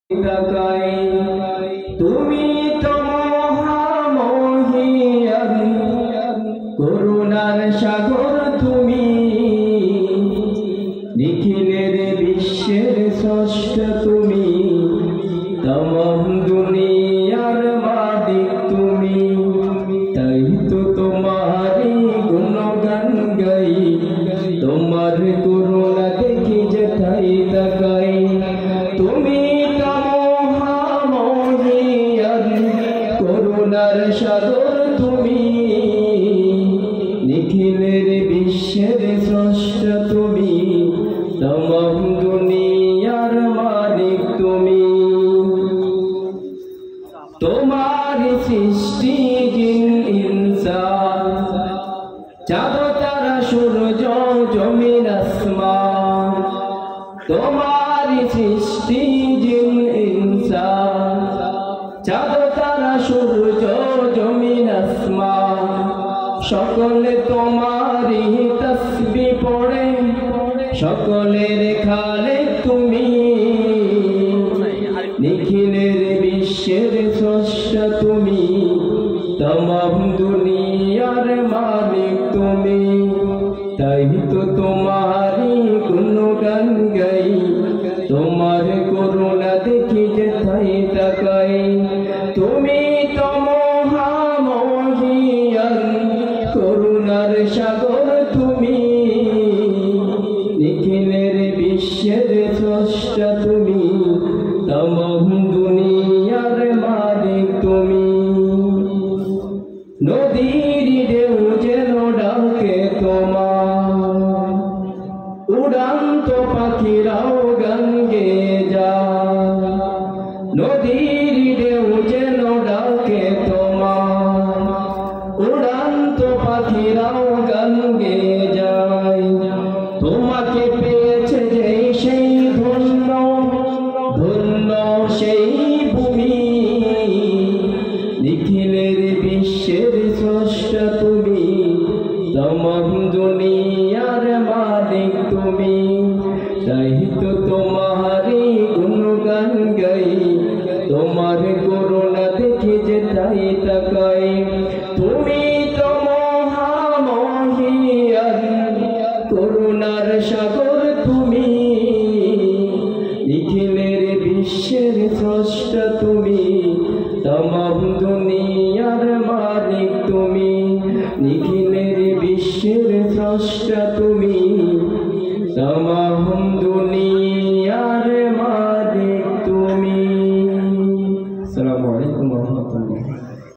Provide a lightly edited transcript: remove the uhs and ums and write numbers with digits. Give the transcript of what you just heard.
তাকাই তুমি তো মহামহিয়ান করুণার সাগর তুমি নিখিলের বিশ্বের স্রষ্টা তুমি তমাম দুনিয়ার মালিক তুমি তাই তো তোমারই গুণগান গাই তোমার করুণা দেখি যেথাই তাকাই তুমি করুণার সাগর তুমি নিখিলের বিশ্বের স্রষ্টা তুমি তমাম দুনিয়ার মালিক তুমি তোমার সৃষ্টি জিন ইনসান চাঁদ তারা সূর্য জমিন আসমান তোমার সৃষ্টি জিন ইনসান চাঁদ তারা সূর্য জমিন আসমান সকলে তোমারই তাসবিহ পড়ে সকলের খালেক তুমি নিখিলের বিশ্বের স্রষ্টা তুমি তমাম দুনিয়ার মালিক তুমি তাই তো তোমারই গুণগান গাই তোমার করুণা দেখি যেথাই তাকাই তুমি তো মহামহিয়ান করুণার সাগর তুমি নিখিলের বিশ্বের স্রষ্টা তুমি তমাম দুনিয়ার মালিক তুমি নদীর ঢেউ যেন ডাকে তোমার উড়ান্ত পাখিরাও গান গেয়ে যায় নদীর ঢেউ যেন ডাকে তোমার উড়ান্ত পাখিরাও গান গেয়ে যায় তোমাকে পেয়েছে যে সেই ধন্য ধন্য সেই ভূমি নিখিলের বিশ্বের স্রষ্টা তুমি তমাম দুনিয়ার মালিক তুমি তাই তো তোমারই গুণগান গাই তোমার করুণা দেখে যেথাই তাকাই তুমি তো মহামহিয়ান করুণার সাগর তুমি নিখিলের বিশ্বের স্রষ্টা তুমি তমাম দুনিয়ার মালিক তুমি নিখিলের বিশ্বের স্রষ্টা তুমি তমাম দুনিয়ার মালিক তুমি। আসসালামু আলাইকুম ওয়া রাহমাতুল্লাহ।